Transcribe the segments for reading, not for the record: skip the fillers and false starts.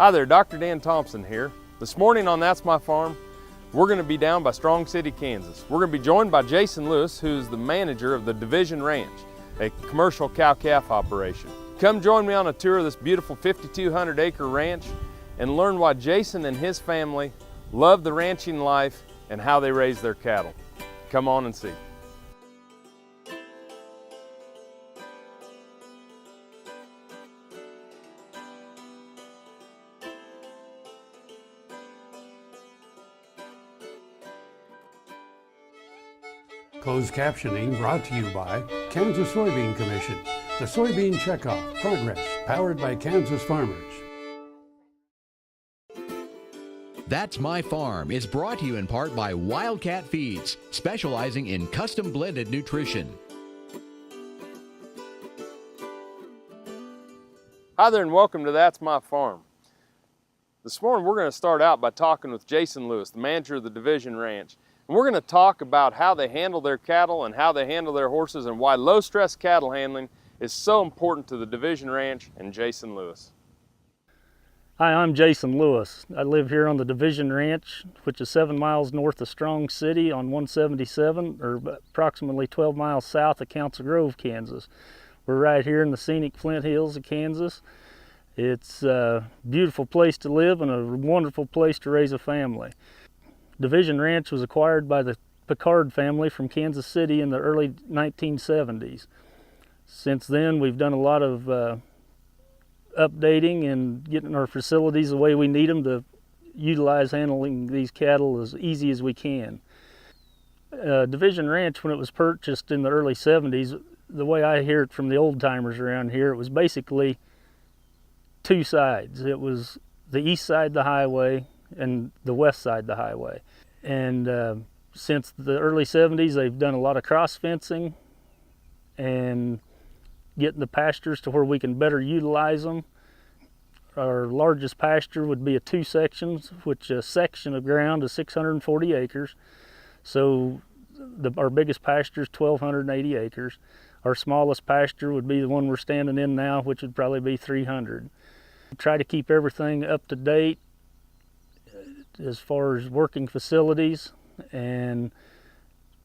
Hi there, Dr. Dan Thompson here. This morning on That's My Farm, we're going to be down by Strong City, Kansas. We're going to be joined by Jason Lewis, who's the manager of the Division Ranch, a commercial cow-calf operation. Come join me on a tour of this beautiful 5,200-acre ranch and learn why Jason and his family love the ranching life and how they raise their cattle. Come on and see. Closed captioning brought to you by Kansas Soybean Commission. The Soybean Checkoff Progress, powered by Kansas farmers. That's My Farm is brought to you in part by Wildcat Feeds, specializing in custom blended nutrition. Hi there and welcome to That's My Farm. This morning we're going to start out by talking with Jason Lewis, the manager of the Division Ranch. And we're going to talk about how they handle their cattle and how they handle their horses and why low-stress cattle handling is so important to the Division Ranch and Jason Lewis. Hi, I'm Jason Lewis. I live here on the Division Ranch, which is 7 miles north of Strong City on 177, or approximately 12 miles south of Council Grove, Kansas. We're right here in the scenic Flint Hills of Kansas. It's a beautiful place to live and a wonderful place to raise a family. Division Ranch was acquired by the Picard family from Kansas City in the early 1970s. Since then, we've done a lot of updating and getting our facilities the way we need them to utilize handling these cattle as easy as we can. Division Ranch, when it was purchased in the early 70s, the way I hear it from the old timers around here, it was basically two sides. It was the east side of the highway and the west side of the highway. And since the early 70s, they've done a lot of cross fencing and getting the pastures to where we can better utilize them. Our largest pasture would be a 2 sections, which a section of ground is 640 acres. So our biggest pasture is 1,280 acres. Our smallest pasture would be the one we're standing in now, which would probably be 300. Try to keep everything up to date as far as working facilities, and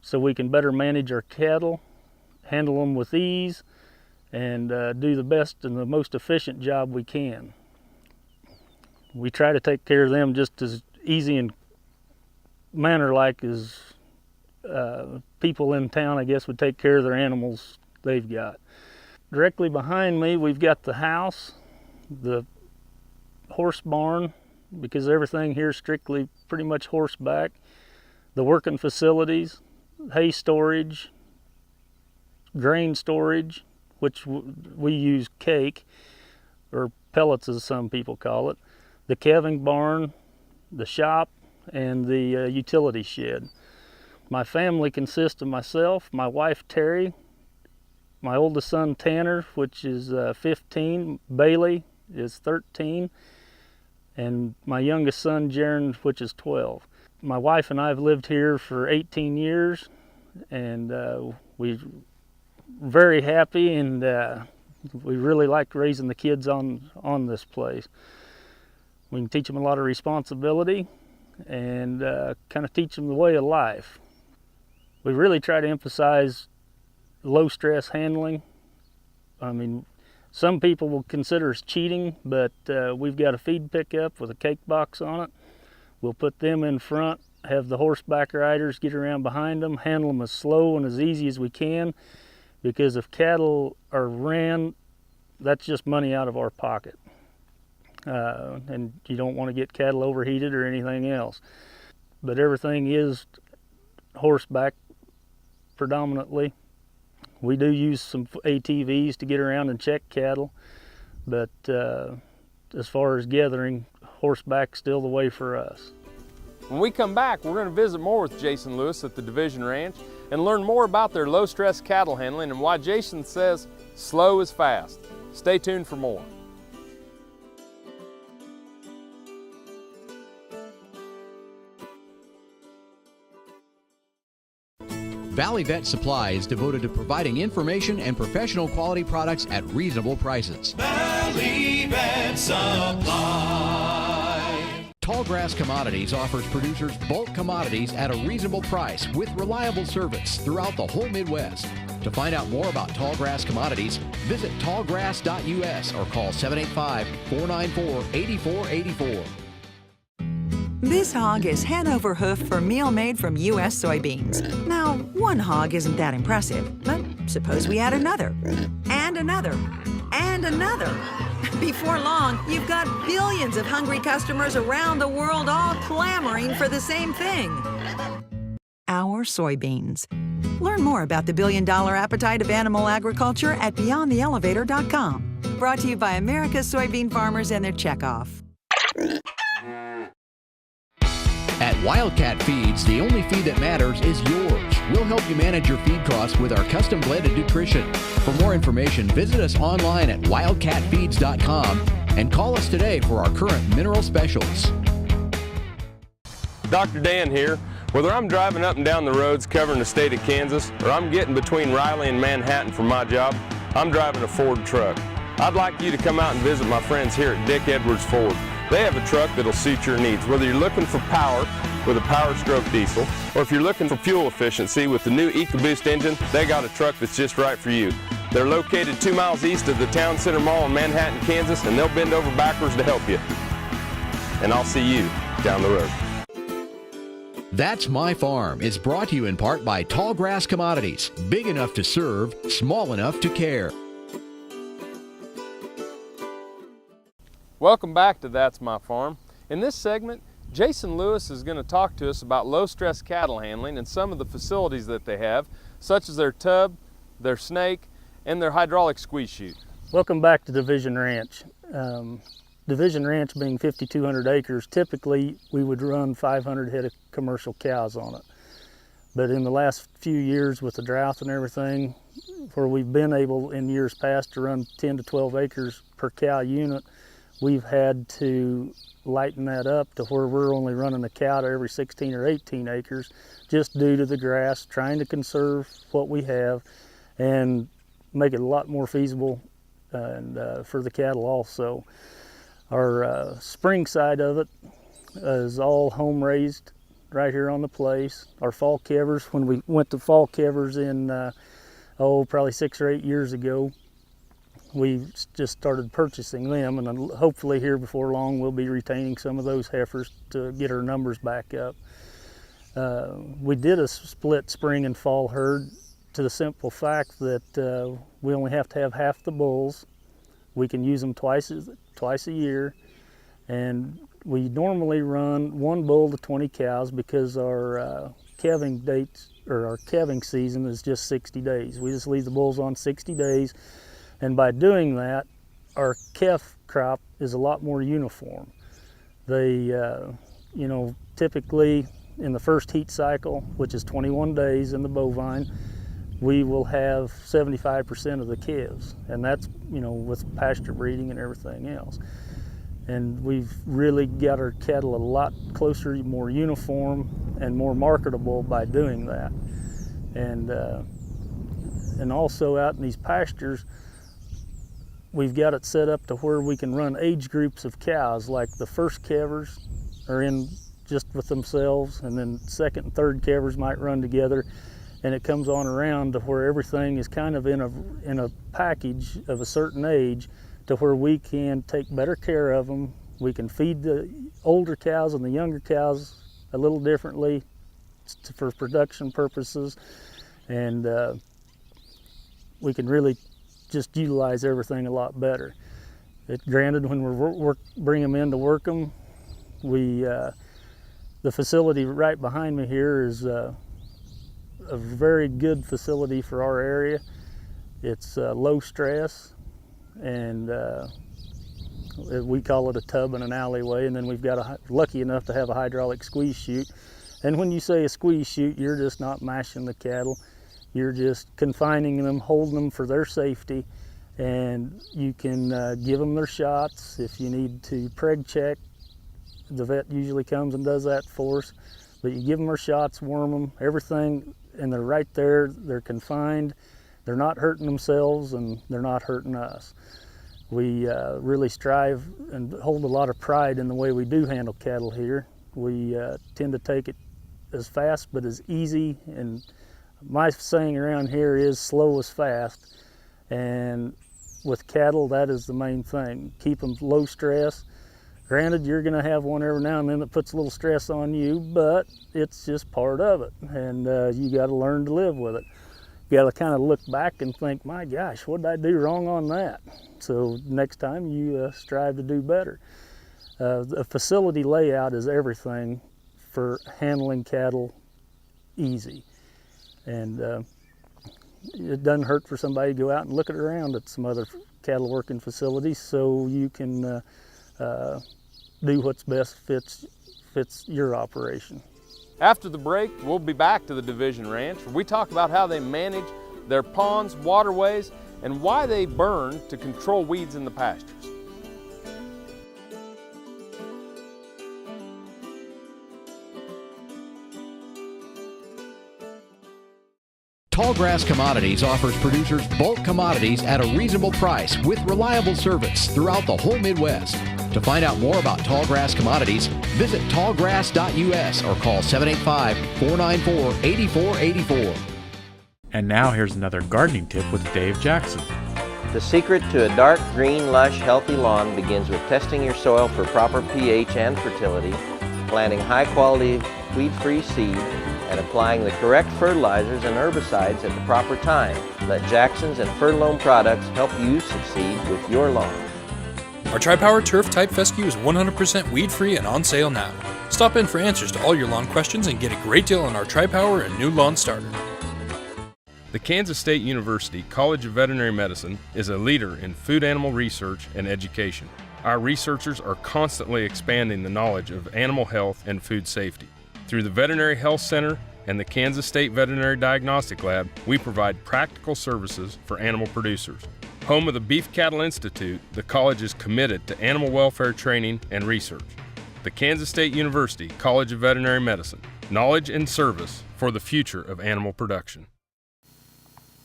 so we can better manage our cattle, handle them with ease, and do the best and the most efficient job we can. We try to take care of them just as easy and manner-like as people in town, I guess, would take care of their animals they've got. Directly behind me, we've got the house, the horse barn, because everything here is strictly pretty much horseback, the working facilities, hay storage, grain storage, which we use cake, or pellets as some people call it, the calving barn, the shop, and the utility shed. My family consists of myself, my wife Terry, my oldest son Tanner, which is 15, Bailey is 13, and my youngest son, Jaron, which is 12. My wife and I have lived here for 18 years, and we're very happy, and we really like raising the kids on this place. We can teach them a lot of responsibility and kind of teach them the way of life. We really try to emphasize low-stress handling. I mean, some people will consider us cheating, but we've got a feed pickup with a cake box on it. We'll put them in front, have the horseback riders get around behind them, handle them as slow and as easy as we can, because if cattle are ran, that's just money out of our pocket. And you don't want to get cattle overheated or anything else. But everything is horseback predominantly. We do use some ATVs to get around and check cattle, but as far as gathering, horseback's still the way for us. When we come back, we're going to visit more with Jason Lewis at the Division Ranch and learn more about their low-stress cattle handling and why Jason says slow is fast. Stay tuned for more. Valley Vet Supply is devoted to providing information and professional quality products at reasonable prices. Valley Vet Supply. Tallgrass Commodities offers producers bulk commodities at a reasonable price with reliable service throughout the whole Midwest. To find out more about Tallgrass Commodities, visit tallgrass.us or call 785-494-8484. This hog is head over hoof for meal made from U.S. soybeans. Now, one hog isn't that impressive, but suppose we add another, and another, and another. Before long, you've got billions of hungry customers around the world all clamoring for the same thing. Our soybeans. Learn more about the billion-dollar appetite of animal agriculture at BeyondTheElevator.com. Brought to you by America's soybean farmers and their checkoff. At Wildcat Feeds, the only feed that matters is yours. We'll help you manage your feed costs with our custom blended nutrition. For more information, visit us online at wildcatfeeds.com and call us today for our current mineral specials. Dr. Dan here. Whether I'm driving up and down the roads covering the state of Kansas or I'm getting between Riley and Manhattan for my job, I'm driving a Ford truck. I'd like you to come out and visit my friends here at Dick Edwards Ford. They have a truck that'll suit your needs, whether you're looking for power with a Power Stroke diesel, or if you're looking for fuel efficiency with the new EcoBoost engine, they got a truck that's just right for you. They're located 2 miles east of the Town Center Mall in Manhattan, Kansas, and they'll bend over backwards to help you. And I'll see you down the road. That's My Farm is brought to you in part by Tallgrass Commodities, big enough to serve, small enough to care. Welcome back to That's My Farm. In this segment, Jason Lewis is going to talk to us about low-stress cattle handling and some of the facilities that they have, such as their tub, their snake, and their hydraulic squeeze chute. Welcome back to Division Ranch. Division Ranch being 5,200 acres, typically we would run 500 head of commercial cows on it. But in the last few years with the drought and everything, where we've been able in years past to run 10 to 12 acres per cow unit, we've had to lighten that up to where we're only running a cow to every 16 or 18 acres, just due to the grass, trying to conserve what we have and make it a lot more feasible and for the cattle also. Our spring side of it is all home raised right here on the place. Our fall calvers, when we went to fall calvers in, probably 6 or 8 years ago, we just started purchasing them, and hopefully here before long we'll be retaining some of those heifers to get our numbers back up. We did a split spring and fall herd to the simple fact that we only have to have half the bulls. We can use them twice a year, and we normally run 1 bull to 20 cows because our calving dates, or our calving season, is just 60 days. We just leave the bulls on 60 days. And by doing that, our calf crop is a lot more uniform. They, typically in the first heat cycle, which is 21 days in the bovine, we will have 75% of the calves. And that's, with pasture breeding and everything else. And we've really got our cattle a lot closer, more uniform, and more marketable by doing that. And also out in these pastures, we've got it set up to where we can run age groups of cows, like the first calvers are in just with themselves, and then second and third calvers might run together, and it comes on around to where everything is kind of in a package of a certain age to where we can take better care of them. We can feed the older cows and the younger cows a little differently for production purposes, and we can really just utilize everything a lot better. Granted, when we bring them in to work them, the facility right behind me here is a very good facility for our area. It's low stress, and we call it a tub and an alleyway, and then we've got lucky enough to have a hydraulic squeeze chute. And when you say a squeeze chute, you're just not mashing the cattle. You're just confining them, holding them for their safety, and you can give them their shots. If you need to preg check, the vet usually comes and does that for us. But you give them their shots, worm them, everything, and they're right there. They're confined. They're not hurting themselves, and they're not hurting us. We really strive and hold a lot of pride in the way we do handle cattle here. We tend to take it as fast but as easy, and my saying around here is slow is fast. And with cattle, that is the main thing. Keep them low stress. Granted, you're going to have one every now and then that puts a little stress on you, but it's just part of it, and you got to learn to live with it. You got to kind of look back and think, my gosh, what did I do wrong on that? So next time you strive to do better. The facility layout is everything for handling cattle easy. And it doesn't hurt for somebody to go out and look around at some other cattle working facilities so you can do what's best fits your operation. After the break, we'll be back to the Division Ranch, where we talk about how they manage their ponds, waterways, and why they burn to control weeds in the pastures. Tallgrass Commodities offers producers bulk commodities at a reasonable price with reliable service throughout the whole Midwest. To find out more about Tallgrass Commodities, visit tallgrass.us or call 785-494-8484. And now here's another gardening tip with Dave Jackson. The secret to a dark, green, lush, healthy lawn begins with testing your soil for proper pH and fertility, planting high-quality, weed-free seed, and applying the correct fertilizers and herbicides at the proper time. Let Jackson's and Fertilome products help you succeed with your lawn. Our Tri-Power Turf Type Fescue is 100% weed-free and on sale now. Stop in for answers to all your lawn questions and get a great deal on our Tri-Power and new lawn starter. The Kansas State University College of Veterinary Medicine is a leader in food animal research and education. Our researchers are constantly expanding the knowledge of animal health and food safety. Through the Veterinary Health Center and the Kansas State Veterinary Diagnostic Lab, we provide practical services for animal producers. Home of the Beef Cattle Institute, the college is committed to animal welfare training and research. The Kansas State University College of Veterinary Medicine, knowledge and service for the future of animal production.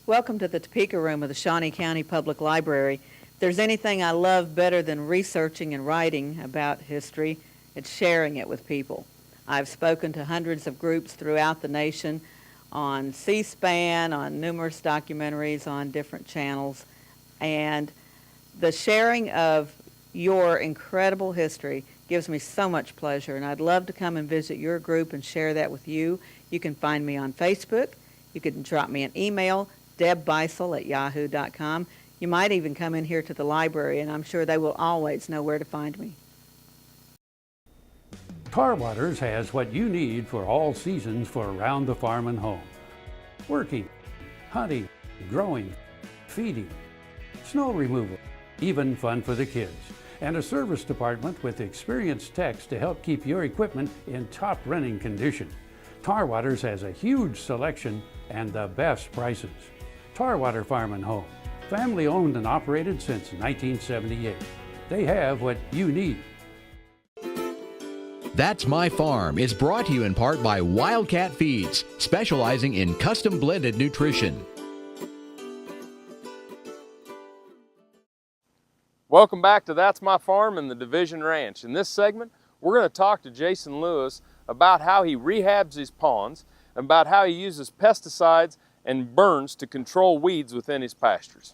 Welcome to the Topeka room of the Shawnee County Public Library. If there's anything I love better than researching and writing about history, it's sharing it with people. I've spoken to hundreds of groups throughout the nation on C-SPAN, on numerous documentaries, on different channels, and the sharing of your incredible history gives me so much pleasure, and I'd love to come and visit your group and share that with you. You can find me on Facebook. You can drop me an email, debbeisel@yahoo.com. You might even come in here to the library, and I'm sure they will always know where to find me. Tar Waters has what you need for all seasons for around the farm and home. Working, hunting, growing, feeding, snow removal, even fun for the kids. And a service department with experienced techs to help keep your equipment in top running condition. Tar Waters has a huge selection and the best prices. Tar Water Farm and Home, family owned and operated since 1978. They have what you need. That's My Farm is brought to you in part by Wildcat Feeds, specializing in custom blended nutrition. Welcome back to That's My Farm and the Division Ranch. In this segment, we're going to talk to Jason Lewis about how he rehabs his ponds, about how he uses pesticides and burns to control weeds within his pastures.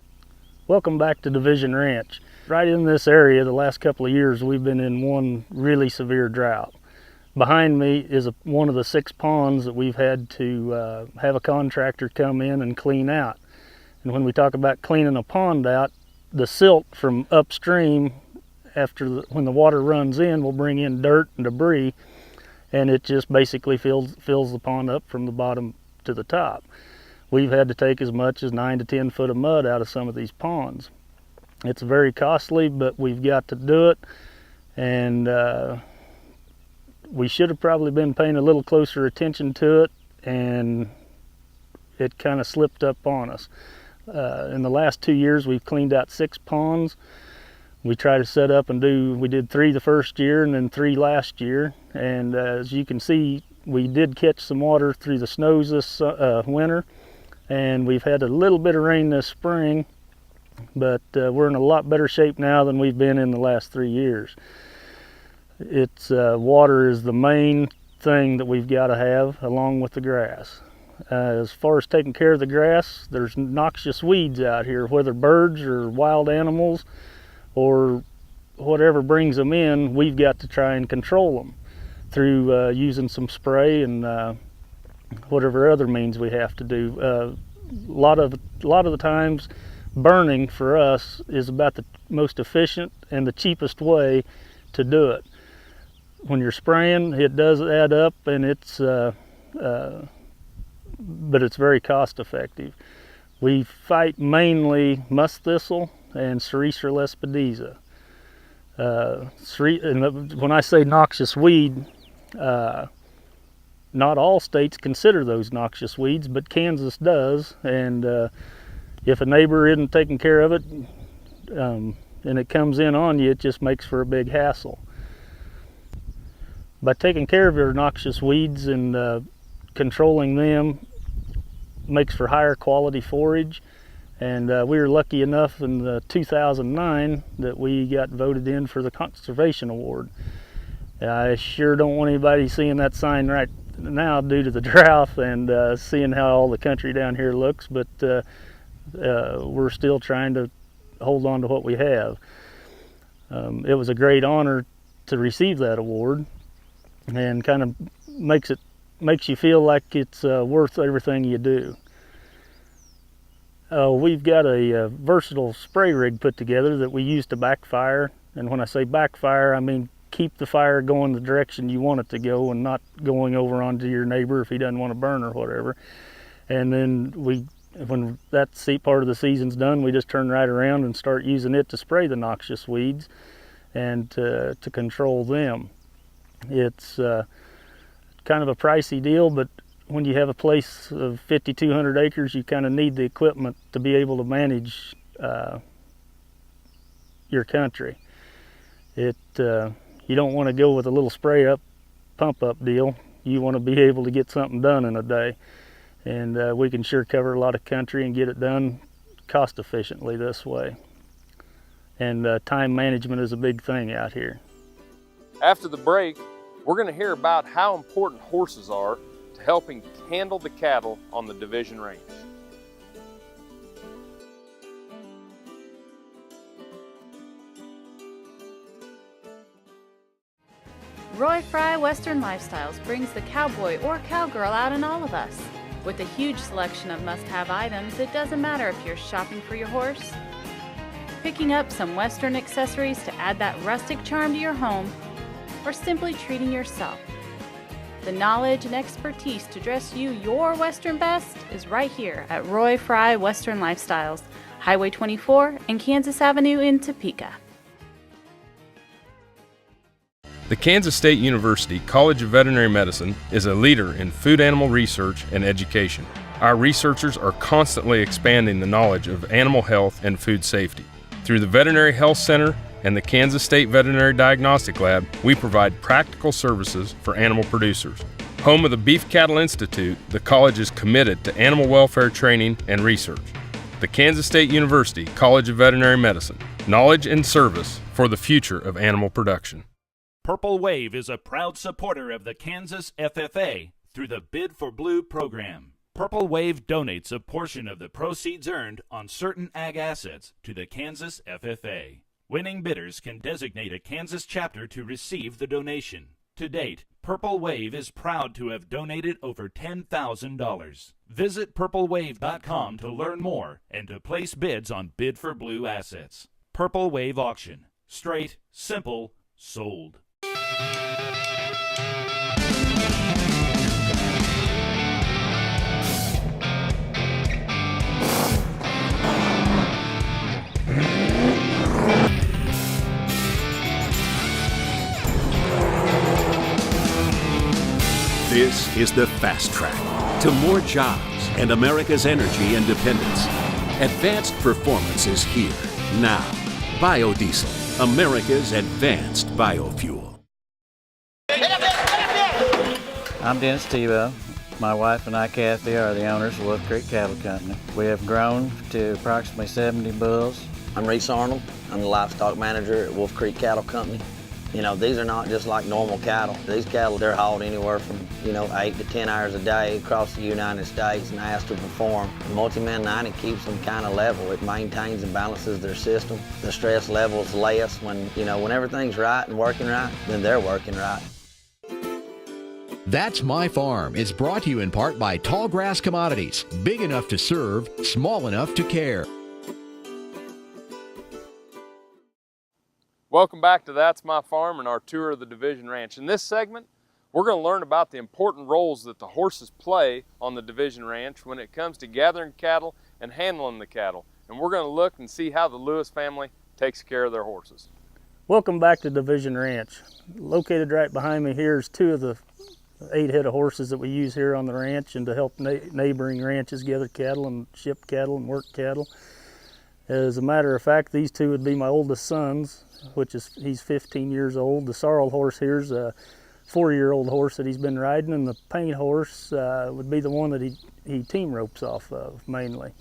Welcome back to Division Ranch. Right in this area, the last couple of years, we've been in one really severe drought. Behind me is one of the 6 ponds that we've had to have a contractor come in and clean out. And when we talk about cleaning a pond out, the silt from upstream, when the water runs in, will bring in dirt and debris, and it just basically fills the pond up from the bottom to the top. We've had to take as much as 9 to 10 foot of mud out of some of these ponds. It's very costly, but we've got to do it, and we should have probably been paying a little closer attention to it, and it kind of slipped up on us. In the last 2 years, we've cleaned out 6 ponds. We try to set up and we did 3 the first year and then 3 last year, and as you can see, we did catch some water through the snows this winter, and we've had a little bit of rain this spring, but we're in a lot better shape now than we've been in the last 3 years. It's water is the main thing that we've got to have, along with the grass. As far as taking care of the grass, there's noxious weeds out here, whether birds or wild animals or whatever brings them in. We've got to try and control them through using some spray and whatever other means we have to do. A lot of the times, burning for us is about the most efficient and the cheapest way to do it. When you're spraying, it does add up, and but it's very cost effective. We fight mainly Musk Thistle and Sericea Lespedeza. And when I say noxious weed, not all states consider those noxious weeds, but Kansas does. And if a neighbor isn't taking care of it, and it comes in on you, it just makes for a big hassle. By taking care of your noxious weeds and controlling them makes for higher quality forage. And we were lucky enough in 2009 that we got voted in for the Conservation Award. I sure don't want anybody seeing that sign right now due to the drought and seeing how all the country down here looks, but we're still trying to hold on to what we have. It was a great honor to receive that award, and kind of makes you feel like it's worth everything you do. We've got a versatile spray rig put together that we use to backfire, and when I say backfire, I mean keep the fire going the direction you want it to go and not going over onto your neighbor if he doesn't want to burn or whatever. And then when that part of the season's done, we just turn right around and start using it to spray the noxious weeds and to control them. It's kind of a pricey deal, but when you have a place of 5,200 acres, you kind of need the equipment to be able to manage your country. You don't want to go with a little spray up, pump up deal. You want to be able to get something done in a day. And we can sure cover a lot of country and get it done cost efficiently this way. And time management is a big thing out here. After the break, we're going to hear about how important horses are to helping handle the cattle on the Division Range. Roy Fry Western Lifestyles brings the cowboy or cowgirl out in all of us. With a huge selection of must-have items, it doesn't matter if you're shopping for your horse, picking up some Western accessories to add that rustic charm to your home, or simply treating yourself. The knowledge and expertise to dress you your Western best is right here at Roy Fry Western Lifestyles, Highway 24 and Kansas Avenue in Topeka. The Kansas State University College of Veterinary Medicine is a leader in food animal research and education. Our researchers are constantly expanding the knowledge of animal health and food safety. Through the Veterinary Health Center and the Kansas State Veterinary Diagnostic Lab, we provide practical services for animal producers. Home of the Beef Cattle Institute, the college is committed to animal welfare training and research. The Kansas State University College of Veterinary Medicine, knowledge and service for the future of animal production. Purple Wave is a proud supporter of the Kansas FFA through the Bid for Blue program. Purple Wave donates a portion of the proceeds earned on certain ag assets to the Kansas FFA. Winning bidders can designate a Kansas chapter to receive the donation. To date, Purple Wave is proud to have donated over $10,000. Visit purplewave.com to learn more and to place bids on Bid for Blue assets. Purple Wave Auction. Straight, simple, sold. This is the fast track to more jobs and America's energy independence. Advanced performance is here now. Biodiesel, America's advanced biofuel. I'm Dennis Tebow. My wife and I, Kathy, are the owners of Wolf Creek Cattle Company. We have grown to approximately 70 bulls. I'm Reese Arnold. I'm the livestock manager at Wolf Creek Cattle Company. You know, these are not just like normal cattle. These cattle, they're hauled anywhere from, 8 to 10 hours a day across the United States and asked to perform. The Multi-Man 90 keeps them kind of level. It maintains and balances their system. The stress level's less when, when everything's right and working right, then they're working right. That's My Farm is brought to you in part by Tallgrass Commodities. Big enough to serve, small enough to care. Welcome back to That's My Farm and our tour of the Division Ranch. In this segment, we're going to learn about the important roles that the horses play on the Division Ranch when it comes to gathering cattle and handling the cattle. And we're going to look and see how the Lewis family takes care of their horses. Welcome back to Division Ranch. Located right behind me here is 2 of the 8 head of horses that we use here on the ranch and to help neighboring ranches gather cattle and ship cattle and work cattle. As a matter of fact, these 2 would be my oldest sons, he's 15 years old. The sorrel horse here's a 4-year-old horse that he's been riding, and the paint horse would be the one that he team ropes off of mainly.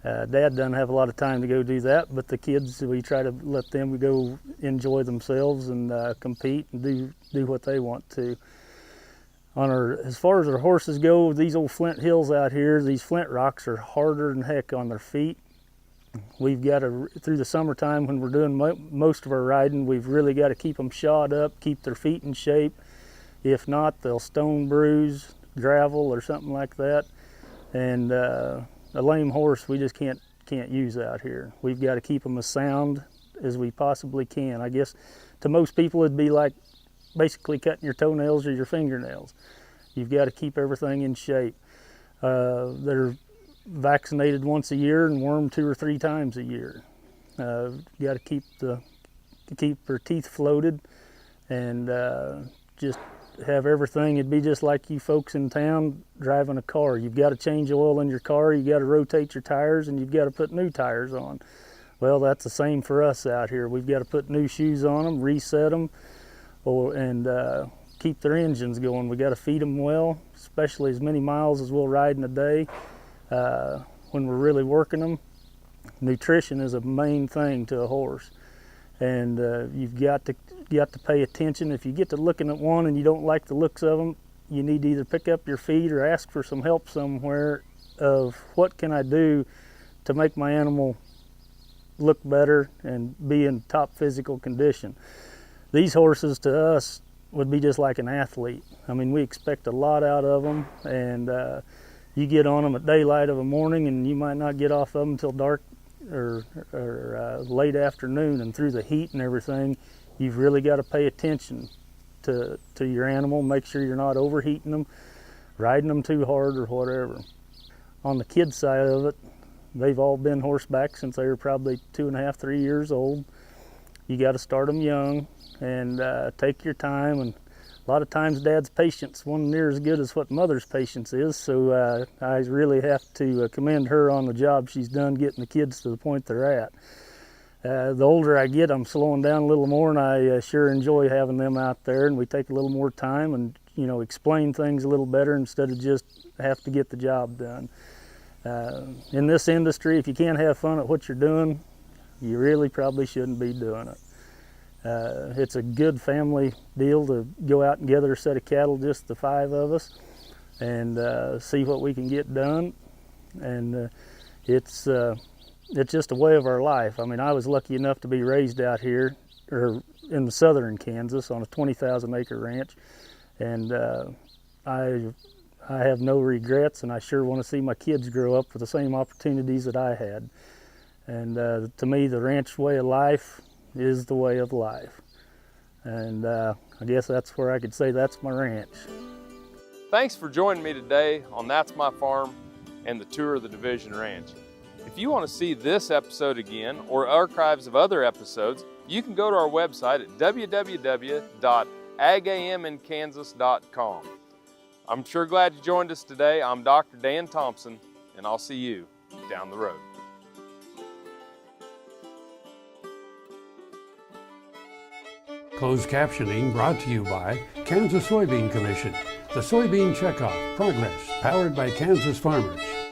Dad doesn't have a lot of time to go do that, but the kids, we try to let them go enjoy themselves and compete and do what they want to. As far as our horses go, these old flint hills out here, these flint rocks are harder than heck on their feet. We've got to, through the summertime when we're doing most of our riding, we've really got to keep them shod up, keep their feet in shape. If not, they'll stone bruise, gravel, or something like that. And a lame horse we just can't use out here. We've got to keep them as sound as we possibly can. I guess to most people it'd be like basically cutting your toenails or your fingernails. You've got to keep everything in shape. They're vaccinated once a year and wormed 2 or 3 times a year. You got to keep their teeth floated and just have everything. It'd be just like you folks in town driving a car. You've got to change oil in your car, you got to rotate your tires, and you've got to put new tires on. Well, that's the same for us out here. We've got to put new shoes on them, reset them, and keep their engines going. We got to feed them well, especially as many miles as we'll ride in a day. When we're really working them, nutrition is a main thing to a horse, and you've got to pay attention. If you get to looking at one and you don't like the looks of them, you need to either pick up your feet or ask for some help somewhere of what can I do to make my animal look better and be in top physical condition. These horses to us would be just like an athlete. I mean, we expect a lot out of them, and you get on them at daylight of a morning and you might not get off of them until dark or late afternoon, and through the heat and everything, you've really got to pay attention to your animal, make sure you're not overheating them, riding them too hard or whatever. On the kids side of it, they've all been horseback since they were probably 2.5, 3 years old. You got to start them young and take your time, and a lot of times Dad's patience wasn't near as good as what Mother's patience is, so I really have to commend her on the job she's done getting the kids to the point they're at. The older I get, I'm slowing down a little more, and I sure enjoy having them out there, and we take a little more time and explain things a little better instead of just have to get the job done. In this industry, if you can't have fun at what you're doing, you really probably shouldn't be doing it. It's a good family deal to go out and gather a set of cattle, just the 5 of us, and see what we can get done. And it's just a way of our life. I mean, I was lucky enough to be raised out here, or in the southern Kansas, on a 20,000-acre ranch, and I have no regrets, and I sure want to see my kids grow up with the same opportunities that I had. And to me, the ranch way of life is the way of life. And I guess that's where I could say that's my ranch. Thanks for joining me today on That's My Farm and the tour of the Division Ranch. If you want to see this episode again or archives of other episodes, you can go to our website at www.agamenkansas.com. I'm sure glad you joined us today. I'm Dr. Dan Thompson, and I'll see you down the road. Closed captioning brought to you by Kansas Soybean Commission. The Soybean Checkoff, Progress, powered by Kansas farmers.